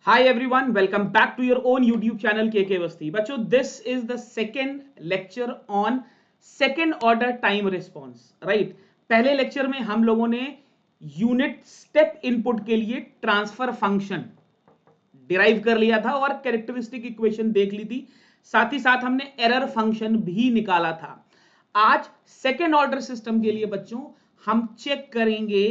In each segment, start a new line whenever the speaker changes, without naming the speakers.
Hi everyone, welcome back to your own YouTube channel KK Vasti. बच्चों, this is the second lecture on second order time response, right? पहले lecture में हम लोगों ने unit step input के लिए transfer function derive कर लिया था और कैरेक्टरिस्टिक इक्वेशन देख ली थी। साथ ही साथ हमने एरर फंक्शन भी निकाला था। आज सेकेंड ऑर्डर सिस्टम के लिए बच्चों हम चेक करेंगे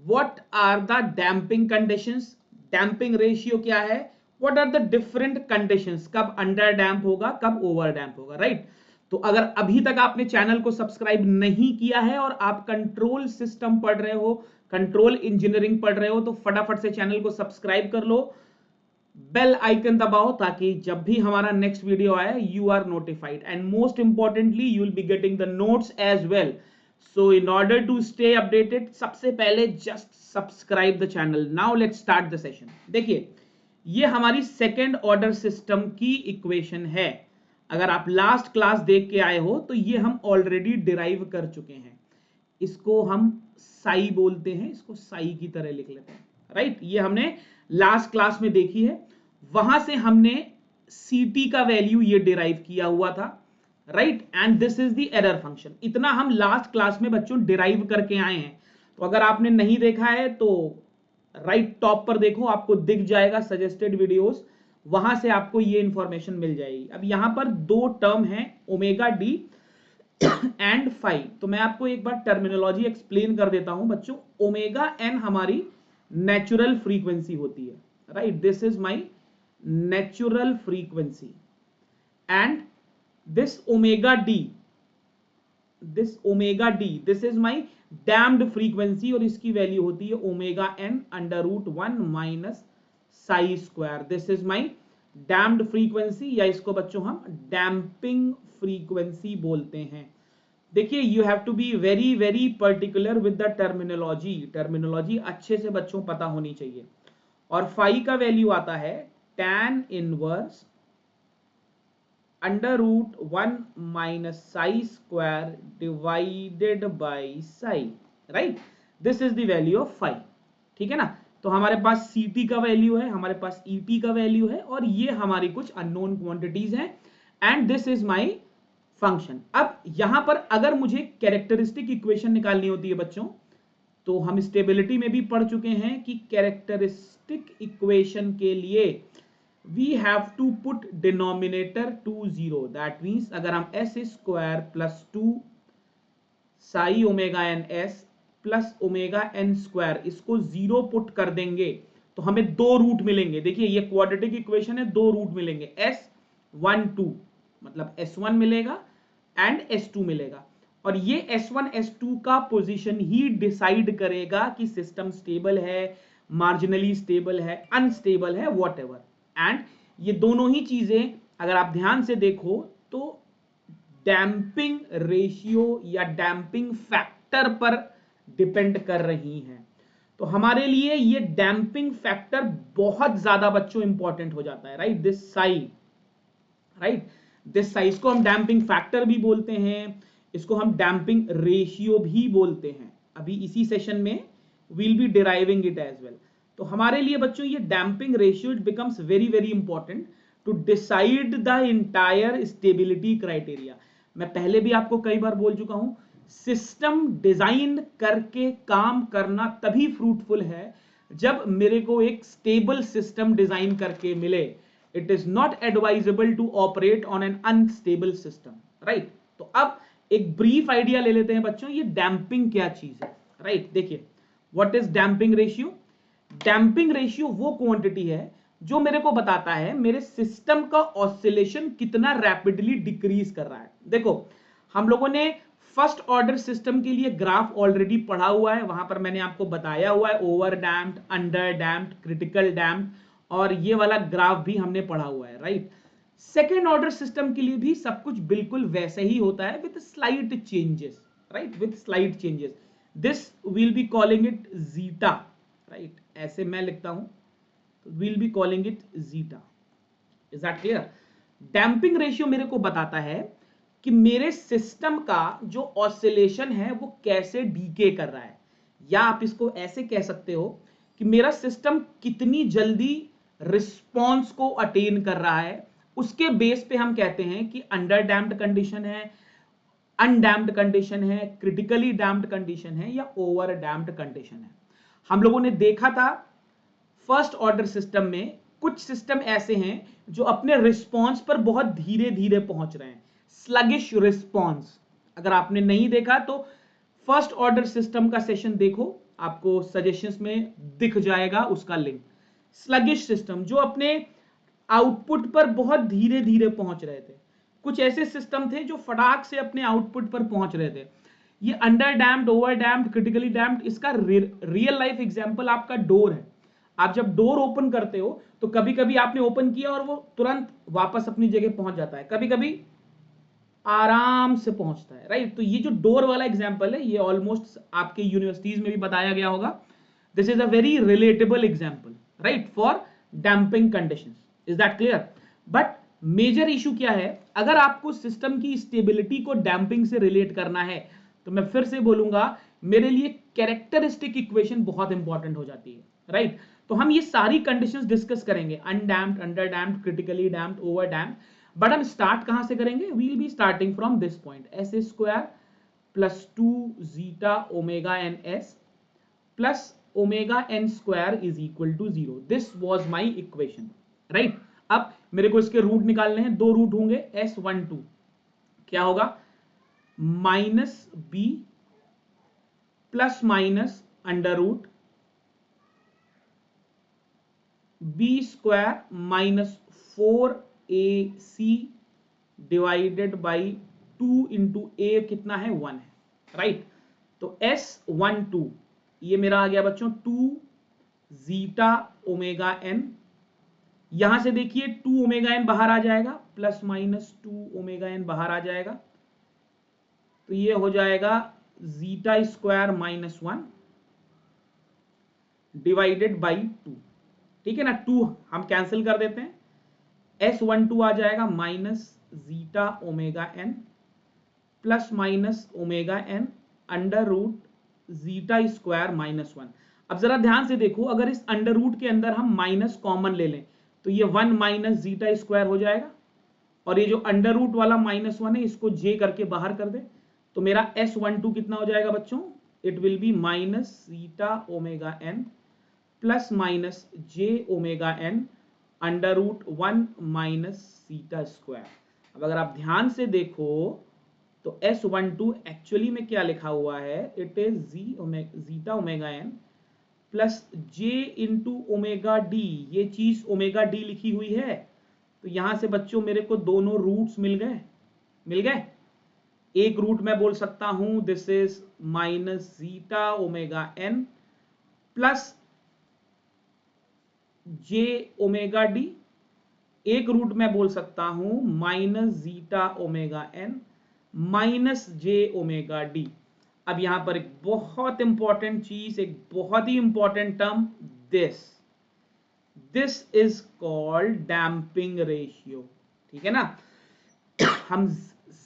what are the damping conditions, damping ratio क्या है, what are the different conditions, कब अंडर डैम्प होगा, कब ओवर डैम्प होगा, राइट? तो अगर अभी तक आपने चैनल को सब्सक्राइब नहीं किया है और आप कंट्रोल सिस्टम पढ़ रहे हो, कंट्रोल इंजीनियरिंग पढ़ रहे हो, तो फटाफट से चैनल को सब्सक्राइब कर लो, बेल आइकन दबाओ ताकि जब भी हमारा नेक्स्ट वीडियो आए you are notified and most importantly you will be getting the notes as well. So in order to stay updated सबसे पहले just subscribe the channel. Now let's start the session. देखिए, ये हमारी second order system की equation है। अगर आप last class देख के आए हो तो ये हम ऑलरेडी डिराइव कर चुके हैं। इसको हम साई बोलते हैं, इसको साई की तरह लिख लेते हैं, राइट? ये हमने लास्ट क्लास में देखी है। वहां से हमने ct का वैल्यू ये डिराइव किया हुआ था, right? And this is the error function. इतना हम लास्ट क्लास में बच्चों डिराइव करके आए हैं। तो अगर आपने नहीं देखा है तो राइट टॉप पर देखो, आपको दिख जाएगा सजेस्टेड वीडियोस, वहां से आपको ये इंफॉर्मेशन मिल जाएगी। अब यहां पर दो टर्म है, ओमेगा डी एंड फाई। तो मैं आपको एक बार टर्मिनोलॉजी एक्सप्लेन कर देता हूं बच्चों। ओमेगा एन हमारी नेचुरल फ्रीक्वेंसी होती है, right? This is my natural frequency and this omega d, this is my damped frequency और इसकी वैल्यू होती है omega n under root 1 minus psi square. This is my damped frequency, या इसको बच्चों हम डैम्पिंग फ्रीक्वेंसी बोलते हैं। देखिए, you have to be very very particular with the terminology. Terminology अच्छे से बच्चों पता होनी चाहिए। और फाई का वैल्यू आता है tan inverse under root 1 minus psi square divided by psi, right? This is the value of phi, ठीक है ना? तो हमारे पास ct का वैल्यू है, हमारे पास et का वैल्यू है, और ये हमारी कुछ अननोन क्वांटिटीज हैं and this is my function. अब यहां पर अगर मुझे कैरेक्टरिस्टिक इक्वेशन निकालनी होती है बच्चों, तो हम स्टेबिलिटी में भी पढ़ चुके हैं कि कैरेक्टरिस्टिक इक्वेशन के लिए we have to put denominator to 0। That means अगर हम s square plus 2 psi omega n s plus omega n square इसको 0 पुट कर देंगे तो हमें दो रूट मिलेंगे। देखिए, ये क्वाड्रेटिक इक्वेशन है, दो रूट मिलेंगे, S12 मतलब S1 मिलेगा एंड S2 मिलेगा। और ये S1 S2 का पोजीशन ही डिसाइड करेगा कि सिस्टम स्टेबल है, मार्जिनली स्टेबल है, अनस्टेबल है, व्हाटएवर। एंड ये दोनों ही चीजें अगर आप ध्यान से देखो तो डैम्पिंग रेशियो या डैम्पिंग फैक्टर पर डिपेंड कर रही हैं। तो हमारे लिए ये डैम्पिंग फैक्टर बहुत ज्यादा बच्चों इंपॉर्टेंट हो जाता है, right? This Sai, right? This size को हम डैम्पिंग फैक्टर भी बोलते हैं, इसको हम डैम्पिंग रेशियो भी बोलते हैं। अभी इसी सेशन में we'll be deriving it as well। तो हमारे लिए बच्चों ये damping ratio it becomes very very important to decide the entire stability criteria. मैं पहले भी आपको कई बार बोल चुका हूं, सिस्टम डिजाइन करके काम करना तभी फ्रूटफुल है जब मेरे को एक स्टेबल सिस्टम डिजाइन करके मिले। It is not advisable to operate on an unstable system, right? तो अब एक ब्रीफ आइडिया ले लेते हैं बच्चों, ये डैम्पिंग क्या चीज है, राइट? देखिए, what is damping ratio? Damping ratio वो क्वांटिटी है जो मेरे को बताता है मेरे सिस्टम का ऑसिलेशन कितना रैपिडली डिक्रीज कर रहा है। देखो, हम लोगों ने फर्स्ट ऑर्डर सिस्टम के लिए ग्राफ ऑलरेडी पढ़ा हुआ है, वहां पर मैंने आपको बताया हुआ है over damped, under damped, critical damped, और ये वाला ग्राफ भी हमने पढ़ा हुआ है, राइट? सेकेंड ऑर्डर सिस्टम के लिए भी सब कुछ बिल्कुल वैसे ही होता है with slight changes, right? With slight changes. This will be calling it zeta, right? ऐसे मैं लिखता हूं, will be calling it zeta. Is that clear? Damping ratio मेरे को बताता है कि मेरे सिस्टम का जो ऑसिलेशन है वो कैसे डीके कर रहा है, या आप इसको ऐसे कह सकते हो कि मेरा सिस्टम कितनी जल्दी रिस्पॉन्स को अटेन कर रहा है, उसके बेस पे हम कहते हैं कि अंडर डैम्प्ड कंडीशन है, अनडैम्प्ड कंडीशन है, क्रिटिकली डैम्प्ड कंडीशन है, या ओवर डैम्प्ड कंडीशन है। हम लोगों ने देखा था फर्स्ट ऑर्डर सिस्टम में कुछ सिस्टम ऐसे हैं जो अपने रिस्पॉन्स पर बहुत धीरे धीरे पहुंच रहे हैं, स्लगिश रिस्पॉन्स। अगर आपने नहीं देखा तो फर्स्ट ऑर्डर सिस्टम का सेशन देखो, आपको सजेशंस में दिख जाएगा उसका लिंक। स्लगिश सिस्टम जो अपने आउटपुट पर बहुत धीरे धीरे पहुंच रहे थे, कुछ ऐसे सिस्टम थे जो फटाक से अपने आउटपुट पर पहुंच रहे थे। ये under damped, over damped, critically damped, इसका रियल लाइफ एग्जांपल आपका डोर है। आप जब डोर ओपन करते हो तो कभी कभी आपने ओपन किया और वो तुरंत वापस अपनी जगह पहुंच जाता है, कभी कभी आराम से पहुंचता है, राइट। तो ये जो डोर वाला एग्जांपल है, ये ऑलमोस्ट आपके यूनिवर्सिटीज में भी बताया गया होगा। This is a very relatable example, right, for damping conditions. Is that clear? But major issue क्या है, अगर आपको सिस्टम की स्टेबिलिटी को डैम्पिंग से रिलेट करना है तो मैं फिर से बोलूंगा, मेरे लिए कैरेक्टरिस्टिक इक्वेशन बहुत इंपॉर्टेंट हो जाती है, राइट। तो हम ये सारी कंडीशंस डिस्कस करेंगे, undamped, under damped, critically damped, over damped. But हम स्टार्ट कहां से करेंगे? We will be starting from this point, s square plus 2 zeta omega n s plus omega n square is equal to 0। This was my equation, right. अब मेरे को इसके root निकालने हैं, दो रूट होंगे, S12 क्या होगा, minus b plus minus under root b square minus 4AC divided by 2 into a कितना है, 1 है, राइट। तो S12 ये मेरा आ गया बच्चों 2 जीटा ओमेगा एन, यहां से देखिए 2 ओमेगा एन बाहर आ जाएगा, प्लस माइनस 2 ओमेगा एन बाहर आ जाएगा, तो ये हो जाएगा zeta square minus 1 divided by 2, ठीक है ना। 2 हम कैंसिल कर देते हैं, S12 आ जाएगा minus zeta omega n plus minus omega n under root zeta square minus 1। अब जरा ध्यान से देखो, अगर इस अंडर रूट के अंदर हम माइनस कॉमन ले लें तो ये 1 माइनस जीटा स्क्वायर हो जाएगा, और ये जो अंडर रूट वाला माइनस 1 है इसको जे करके बाहर कर दे, तो मेरा S12 कितना हो जाएगा बच्चों, it will be minus zeta omega n plus minus j omega n under root 1 minus zeta square. अब अगर आप ध्यान से देखो तो S12 एक्चुअली में क्या लिखा हुआ है, it is zeta omega n plus j into omega d, ये चीज ओमेगा डी लिखी हुई है, तो यहां से बच्चों मेरे को दोनों रूट्स मिल गए। एक रूट मैं बोल सकता हूं this is minus zeta omega n plus j omega d, एक रूट मैं बोल सकता हूं minus zeta omega n minus j omega d. अब यहां पर एक बहुत इंपॉर्टेंट चीज, एक बहुत ही important term, this is called damping ratio, ठीक है ना। हम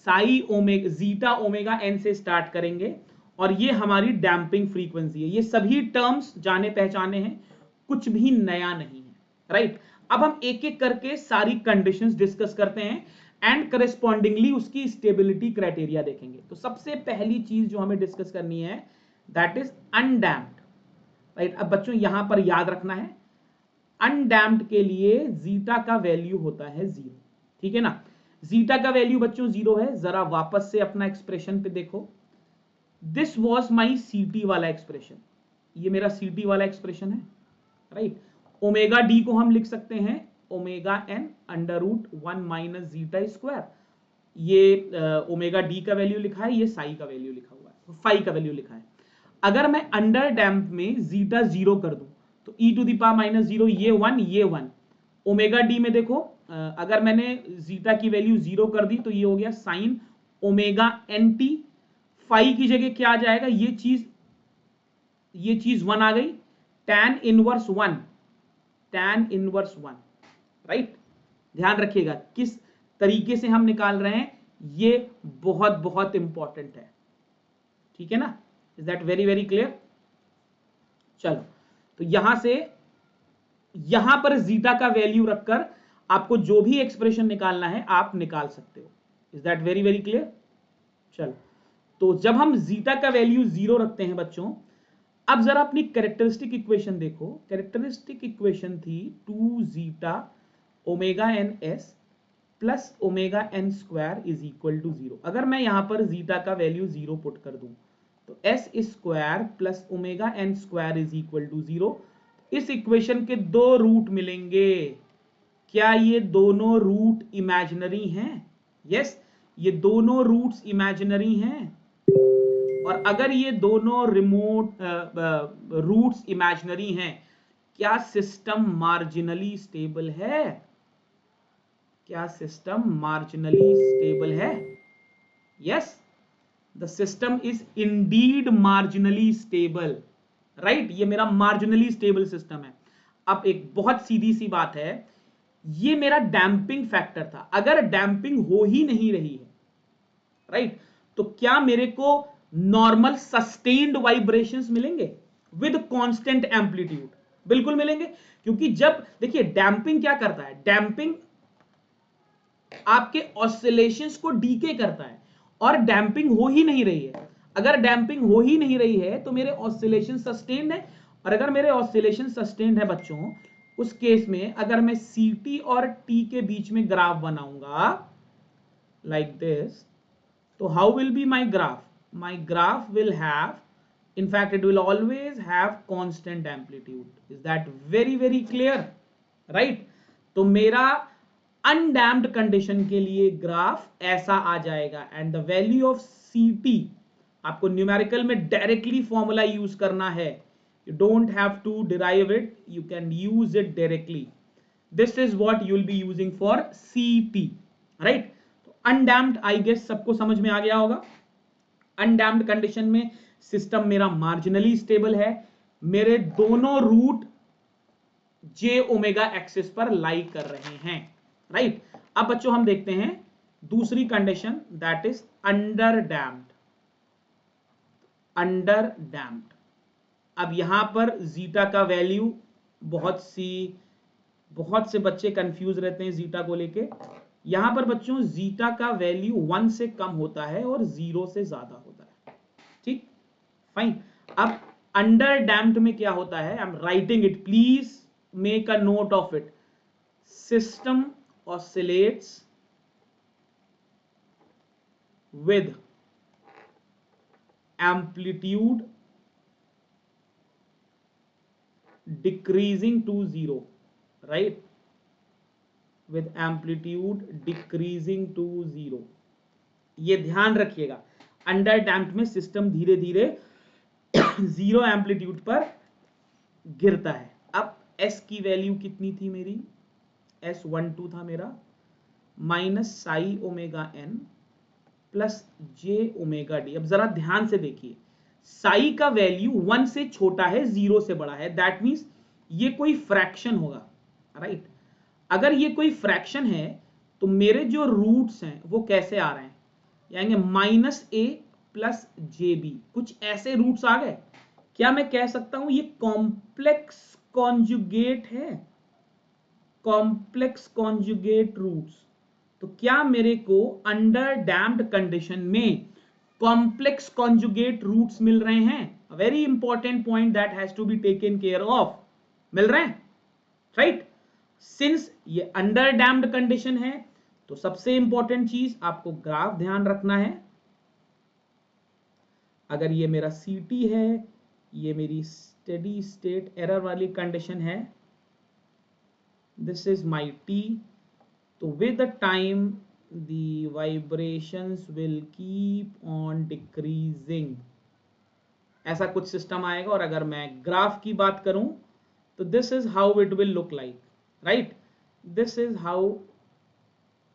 psi omega zeta omega n से स्टार्ट करेंगे और ये हमारी डैम्पिंग फ्रीक्वेंसी है। ये सभी टर्म्स जाने पहचाने हैं, कुछ भी नया नहीं है, राइट। अब हम एक एक करके सारी कंडीशंस डिस्कस करते हैं एंड करस्पॉन्डिंगली उसकी स्टेबिलिटी क्राइटेरिया देखेंगे। तो सबसे पहली चीज जो हमें डिस्कस करनी है दैट इज अनडैम्प्ड, राइट। अब बच्चों यहां पर याद रखना है, अनडैम्प्ड के लिए जीटा का वैल्यू होता है 0, ठीक है ना। जीटा का वैल्यू बच्चों 0 है। जरा वापस से अपना एक्सप्रेशन पे देखो, दिस वॉज माई सीटी वाला एक्सप्रेशन, ये मेरा सीटी वाला एक्सप्रेशन है, राइट। ओमेगा डी को हम लिख सकते हैं omega n under root 1 minus zeta square, ये ओमेगा डी का वैल्यू लिखा है, ये साई का वैल्यू लिखा हुआ है, फाई का वैल्यू लिखा है। अगर मैं अंडर डैम्प में जीटा 0 कर दूं तो e to the power minus 0, ये 1, ओमेगा डी में देखो, अगर मैंने जीटा की वैल्यू 0 कर दी तो ये हो गया sine omega n t, phi की जगह क्या आ जाएगा, ये चीज 1 आ गई, tan इनवर्स 1, राइट। ध्यान रखिएगा किस तरीके से हम निकाल रहे हैं, ये बहुत बहुत इंपॉर्टेंट है, ठीक है ना। Is that very very clear? चलो, तो यहां से यहां पर जीटा का वैल्यू रखकर आपको जो भी एक्सप्रेशन निकालना है आप निकाल सकते हो। Is that very very clear? चलो, तो जब हम जीटा का वैल्यू 0 रखते हैं बच्चों, अब जरा अपनी कैरेक्टरिस्टिक इक्वेशन देखो। कैरेक्टरिस्टिक इक्वेशन थी 2 zeta omega n s plus omega n square is equal to 0। अगर मैं यहां पर जीटा का वैल्यू 0 पुट कर दूं तो s square plus omega n square is equal to 0। इस इक्वेशन के दो रूट मिलेंगे। क्या ये दोनों रूट इमेजिनरी हैं? यस, ये दोनों रूट्स इमेजिनरी हैं। और अगर ये दोनों रिमोट रूट्स इमेजिनरी हैं, क्या सिस्टम मार्जिनली स्टेबल है? क्या सिस्टम मार्जिनली स्टेबल है? Yes, the system is Indeed marginally stable, right? ये मेरा मार्जिनली स्टेबल सिस्टम है। अब एक बहुत सीधी सी बात है, ये मेरा डैम्पिंग फैक्टर था। अगर डैम्पिंग हो ही नहीं रही है, राइट, तो क्या मेरे को नॉर्मल सस्टेन्ड वाइब्रेशंस मिलेंगे विद कांस्टेंट एम्पलीट्यूड? बिल्कुल मिलेंगे, क्योंकि जब देखिए डैम्पिंग क्या करता है, डैम्पिंग आपके ऑसिलेशंस को डीके करता है, और डैम्पिंग हो ही नहीं रही है। अगर डैम्पिंग हो ही नहीं रही है तो मेरे ऑसिलेशन सस्टेन्ड है, और अगर मेरे ऑसिलेशन सस्टेन्ड है बच्चों, उस केस में अगर मैं सीटी और टी के बीच में ग्राफ बनाऊंगा लाइक दिस, तो how will be my graph? My graph will have, in fact it will always have constant amplitude. Is that very very clear? right? तो मेरा अनडैम्प्ड कंडीशन के लिए ग्राफ ऐसा आ जाएगा, एंड द वैल्यू ऑफ सीटी आपको numerical में directly formula use करना है। You don't have to derive it, you can use it directly. This is what you will be using for CT, right? तो अनडैम्प्ड आई गेस सबको समझ में आ गया होगा। अनडैम्प्ड कंडीशन में सिस्टम मेरा मार्जिनली स्टेबल है, मेरे दोनों रूट जे ओमेगा एक्सिस पर लाई कर रहे हैं, राइट? अब बच्चों हम देखते हैं दूसरी condition, that is under damped. Under damped, अब यहां पर जीटा का वैल्यू बहुत से बच्चे कंफ्यूज रहते हैं जीटा को लेके। यहां पर बच्चों जीटा का वैल्यू 1 से कम होता है और 0 से ज्यादा होता है, ठीक? फाइन। अब अंडर डैम्प्ड में क्या होता है, I am writing it, please make a note of it. System oscillates with amplitude decreasing to 0, right? with amplitude decreasing to 0। ये ध्यान रखिएगा, अंडर डैम्प्ड में सिस्टम धीरे धीरे 0 एम्पलीट्यूड पर गिरता है। अब s की वैल्यू कितनी थी मेरी, S12 था मेरा, minus psi omega n plus j omega d. अब जरा ध्यान से देखिए, साई का वैल्यू 1 से छोटा है, 0 से बड़ा है, दैट मीन्स ये कोई फ्रैक्शन होगा, राइट? अगर ये कोई फ्रैक्शन है तो मेरे जो रूट्स हैं वो कैसे आ रहे हैं, यानी minus a plus j B, कुछ ऐसे रूट्स आ गए। क्या मैं कह सकता हूं ये कॉम्प्लेक्स कॉन्जुगेट है, कॉम्प्लेक्स कॉन्जुगेट रूट्स? तो क्या मेरे को अंडर डैम्प्ड कंडीशन में कॉम्प्लेक्स कॉन्जुगेट रूट्स मिल रहे हैं? A very important point that has to be taken care of. मिल रहे हैं, राइट? सिंस ये अंडर डैम्प्ड कंडीशन है तो सबसे इंपॉर्टेंट चीज आपको ग्राफ ध्यान रखना है। अगर ये मेरा सीटी है, ये मेरी स्टेडी स्टेट एरर वाली कंडीशन है, दिस इज माई टी, तो with the time the vibrations will keep on decreasing, ऐसा कुछ सिस्टम आएगा। और अगर मैं ग्राफ की बात करूं तो this is how it will look like, right? This is how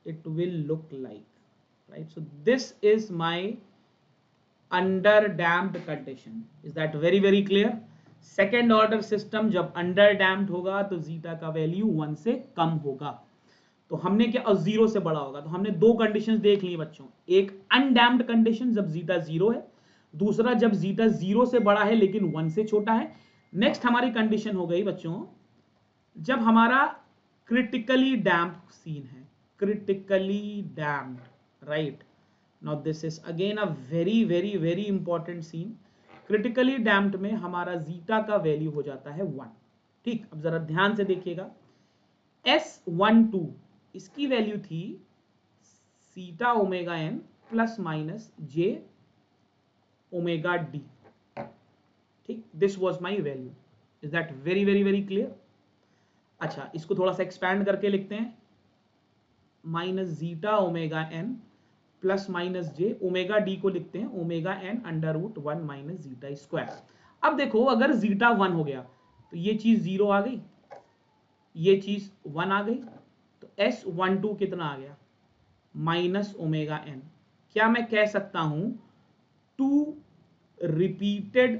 it will look like, right? So this is my under damped condition. Is that very very clear? Second order system जब under damped होगा तो zeta का value 1 से कम होगा। तो हमने क्या, 0 से बड़ा होगा। तो हमने दो कंडीशंस देख ली बच्चों, एक अनडैम्प्ड कंडीशन जब जीटा 0 है, दूसरा जब जीटा 0 से बड़ा है लेकिन 1 से छोटा है। नेक्स्ट हमारी कंडीशन हो गई बच्चों जब हमारा क्रिटिकली डैम्प सीन है, critically damped, right? Now this is again a very very very important scene. critically damped में हमारा जीटा का वैल्यू हो जाता है 1. ठीक, अब जरा ध्यान से देखिएगा, S12 इसकी वैल्यू थी zeta omega n plus minus j omega d. ठीक, this was my value. Is that very very very clear? अच्छा, इसको थोड़ा सा एक्सपैंड करके लिखते हैं, minus zeta omega n plus minus j omega d को लिखते हैं omega n under root 1 minus zeta square. अब देखो, अगर जीटा 1 हो गया तो ये चीज 0 आ गई, ये चीज 1 आ गई, तो S12 कितना आ गया? Minus omega n. क्या मैं कह सकता हूं 2 रिपीटेड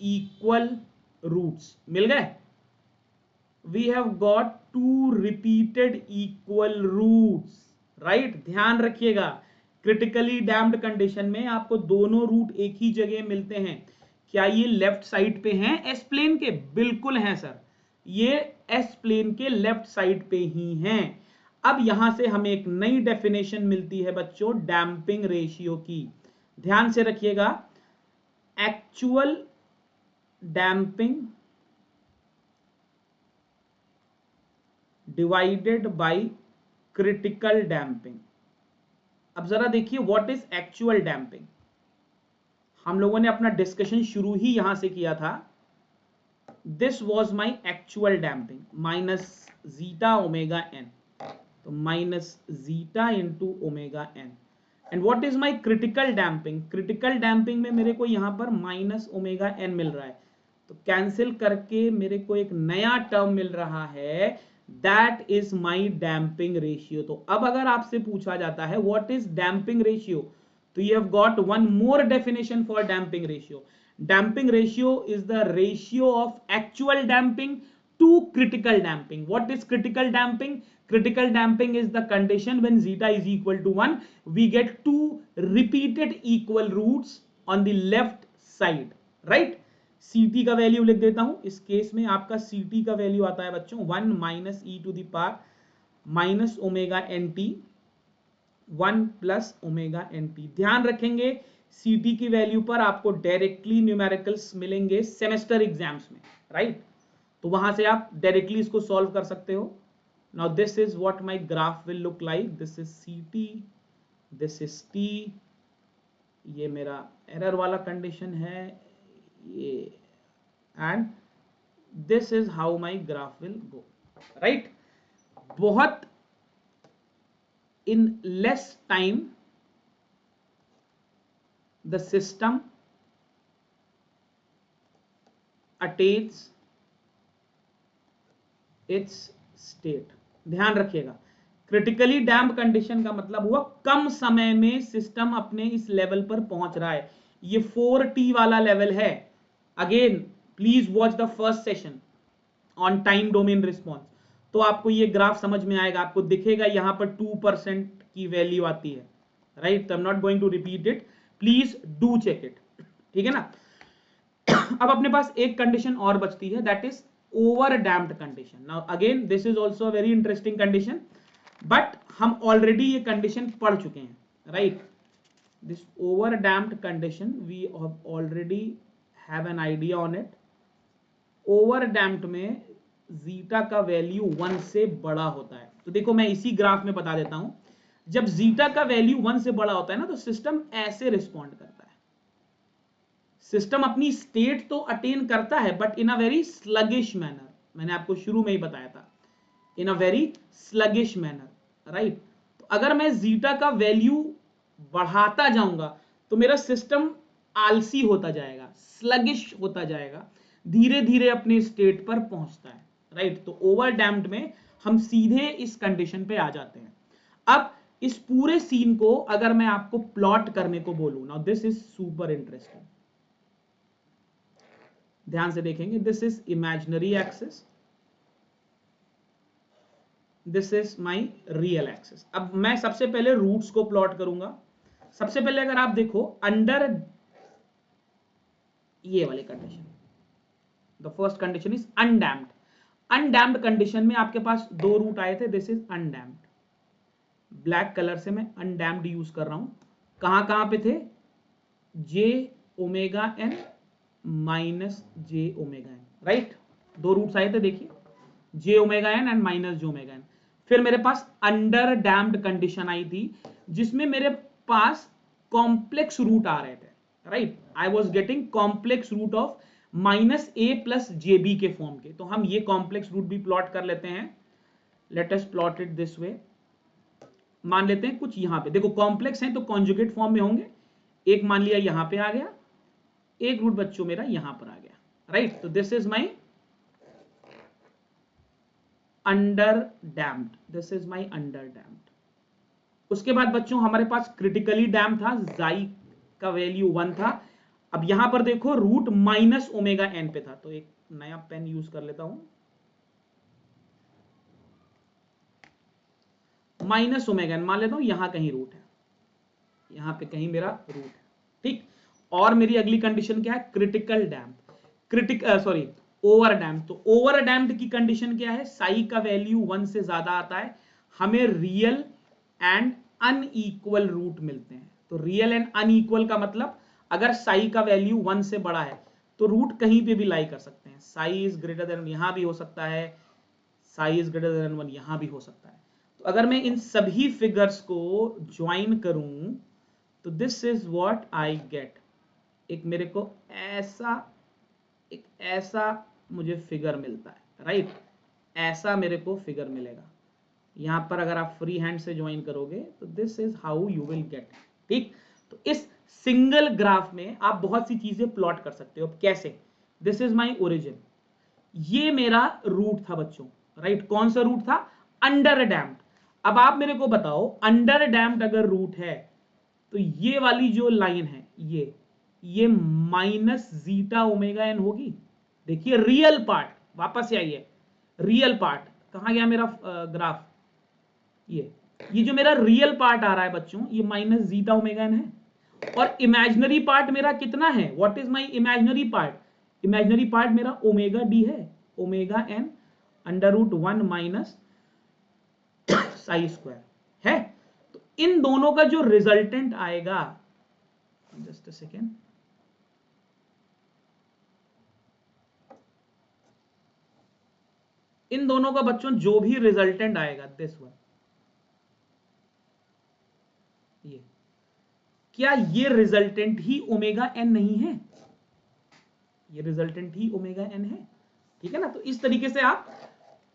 इक्वल रूट्स मिल गए? We have got 2 repeated equal roots, right? ध्यान रखिएगा, क्रिटिकली डैम्प्ड कंडीशन में आपको दोनों रूट एक ही जगह मिलते हैं. क्या ये लेफ्ट साइड पे हैं एस प्लेन के? बिल्कुल हैं सर, ये एस प्लेन के लेफ्ट साइड पे ही हैं. अब यहां से हमें एक नई डेफिनेशन मिलती है बच्चों डैम्पिंग रेशियो की. ध्यान से रखिएगा, actual damping divided by critical damping. अब जरा देखिए, व्हाट इज एक्चुअल डैम्पिंग. हम लोगों ने अपना डिस्कशन शुरू ही यहां से किया था. This was my actual damping minus zeta omega n, तो minus zeta into omega n. And what is my critical damping. Critical damping में मेरे को यहां पर माइनस ओमेगा एन मिल रहा है, तो कैंसिल करके मेरे को एक नया टर्म मिल रहा है, that is my damping ratio. तो अब अगर आपसे पूछा जाता है व्हाट इज डैम्पिंग रेशियो, तो you have got one more definition for damping ratio. Damping ratio is the ratio of actual damping to critical damping. What is critical damping? Critical damping is the condition when zeta is equal to 1, we get 2 repeated equal roots on the left side, right? Ct का value लिख देता हूं. इस case में आपका Ct का value आता है बच्चों 1 minus e to the power minus omega n t 1 plus omega n t. ध्यान रखेंगे, Ct की वैल्यू पर आपको डायरेक्टली न्यूमेरिकल्स मिलेंगे सेमेस्टर एग्जाम्स में, राइट? तो वहां से आप डायरेक्टली इसको सॉल्व कर सकते हो. Now this is what my graph will look like. This is Ct, this is T. ये मेरा एरर वाला कंडीशन है ये, and this is how my graph will go, right? बहुत in less time the system attains its state. ध्यान रखिएगा, critically damp condition का मतलब हुआ कम समय में सिस्टम अपने इस लेवल पर पहुंच रहा है. ये 4T वाला लेवल है. Again please watch the first session on time domain response, तो आपको ये ग्राफ समझ में आएगा. आपको दिखेगा यहां पर 2% की वैल्यू आती है, right? I am not going to repeat it, please do check it. ठीक है ना? अब अपने पास एक कंडीशन और बचती है, that is over damped condition. Now again this is also a very interesting condition, but हम already ये condition पढ़ चुके हैं, right? This over damped condition we have already have an idea on it. over damped में zeta का value 1 से बड़ा होता है. तो देखो मैं इसी ग्राफ में बता देता हूं, जब zeta का वैल्यू 1 से बड़ा होता है ना, तो सिस्टम ऐसे रिस्पॉन्ड करता है. सिस्टम अपनी स्टेट तो अटेन करता है but in a very sluggish manner. मैंने आपको शुरू में ही बताया था, in a very sluggish manner, right? तो अगर मैं जीटा का वैल्यू बढ़ाता जाऊंगा तो मेरा सिस्टम आलसी होता जाएगा, स्लगिश होता जाएगा, धीरे धीरे अपने स्टेट पर पहुंचता है, राइट? तो ओवर डैम्प्ड में हम सीधे इस कंडीशन पे आ जाते हैं. अब इस पूरे सीन को अगर मैं आपको प्लॉट करने को बोलूं, now this is super interesting. ध्यान से देखेंगे, this is imaginary axis, this is my real axis. अब मैं सबसे पहले रूट्स को प्लॉट करूंगा. सबसे पहले अगर आप देखो अंडर ये वाली condition, the first condition is undamped. Undamped condition में आपके पास दो रूट आए थे, this is undamped, black colour से मैं अनडैम्प्ड यूज कर रहा हूं। कहां पे थे, j omega n minus j omega n, right, दो रूट्स आए थे देखिए, j omega n and minus j omega n. फिर मेरे पास अंडर डैम्प्ड कंडीशन आई थी जिसमें मेरे पास कॉम्प्लेक्स रूट आ रहे थे, right, I was getting complex root of minus a plus j b के फॉर्म के। तो हम ये कॉम्प्लेक्स रूट भी प्लॉट कर लेते हैं, let us plot it this way. मान लेते हैं कुछ यहां पे देखो कॉम्प्लेक्स हैं तो कॉन्जुगेट फॉर्म में होंगे, एक मान लिया यहां पे आ गया, एक रूट बच्चों मेरा यहां पर आ गया, राइट। तो this is my under damped, this is my under damped. उसके बाद बच्चों हमारे पास क्रिटिकली डैम्प था, जाई का वैल्यू 1 था। अब यहां पर देखो रूट माइनस ओमेगा एन पे था, तो एक नया पेन यूज कर लेता हूं, माइनस ओमेगा एन मान लेता हूं, यहां कहीं रूट है, यहां पे कहीं मेरा रूट है, ठीक। और मेरी अगली कंडीशन क्या है, क्रिटिकल डैम्प, सॉरी ओवर डैम्प। तो ओवर डैम्प्ड की कंडीशन क्या है, साई का वैल्यू 1 से ज्यादा आता है, हमें रियल एंड अनइक्वल रूट मिलते हैं। तो रियल एंड अनइक्वल का मतलब अगर साई का वैल्यू 1 से बड़ा है तो रूट कहीं पे भी लाई कर सकते हैं, साई इज ग्रेटर देन यहां भी हो सकता है, साई इज ग्रेटर देन 1 यहां भी हो सकता है। तो अगर मैं इन सभी फिगर्स को ज्वाइन करूं तो this is what I get, एक मेरे को एक ऐसा मुझे फिगर मिलता है, राइट, ऐसा मेरे को फिगर मिलेगा। यहां पर अगर आप फ्री हैंड से ज्वाइन करोगे तो this is how you will get, ठीक। तो इस सिंगल ग्राफ में आप बहुत सी चीजें प्लॉट कर सकते हो। कैसे, दिस इज माई ओरिजिन, ये मेरा रूट था बच्चों, राइट, कौन सा रूट था, अंडर डैम्प्ड। अब आप मेरे को बताओ अंडर डैम्प्ड अगर रूट है तो ये वाली जो लाइन है ये माइनस जीटा ओमेगा एन होगी। देखिए रियल पार्ट, वापस से आइए, रियल पार्ट कहां गया मेरा ग्राफ, ये जो मेरा रियल पार्ट आ रहा है बच्चों ये माइनस जीटा ओमेगा एन है, और इमेजिनरी पार्ट मेरा कितना है, what is my imaginary part, imaginary part मेरा ओमेगा डी है, omega n under root 1 minus psi square है। तो इन दोनों का जो रिजल्टेंट आएगा, जस्ट अ सेकेंड, इन दोनों का बच्चों जो भी रिजल्टेंट आएगा, दिस वन, ये क्या ये रिजल्टेंट ही ओमेगा एन नहीं है, ये रिजल्टेंट ही ओमेगा एन है, ठीक है ना। तो इस तरीके से आप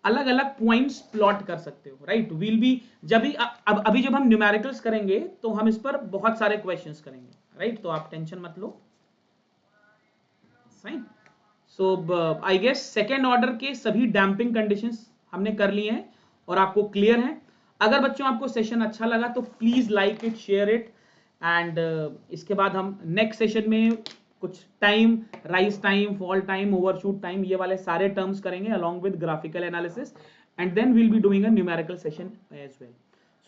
अलग अलग पॉइंट्स प्लॉट कर सकते हो, राइट। विल बी जब भी अब अभी जब हम न्यूमेरिकल्स करेंगे तो हम इस पर बहुत सारे क्वेश्चंस करेंगे, राइट, तो आप टेंशन मत लो, fine. So I guess second order के सभी डैम्पिंग कंडीशंस हमने कर लिए हैं और आपको क्लियर है। अगर बच्चों आपको सेशन अच्छा लगा तो please like it, share it, and इसके बाद हम नेक्स्ट सेशन में कुछ time, rise time, fall time, overshoot time, ये वाले सारे टर्म्स करेंगे along with graphical analysis, and then we'll be doing a numerical session as well.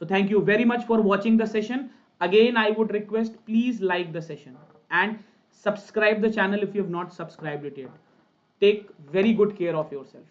So thank you very much for watching the session. Again, I would request please like the session and subscribe the channel if you have not subscribed it yet. Take very good care of yourself.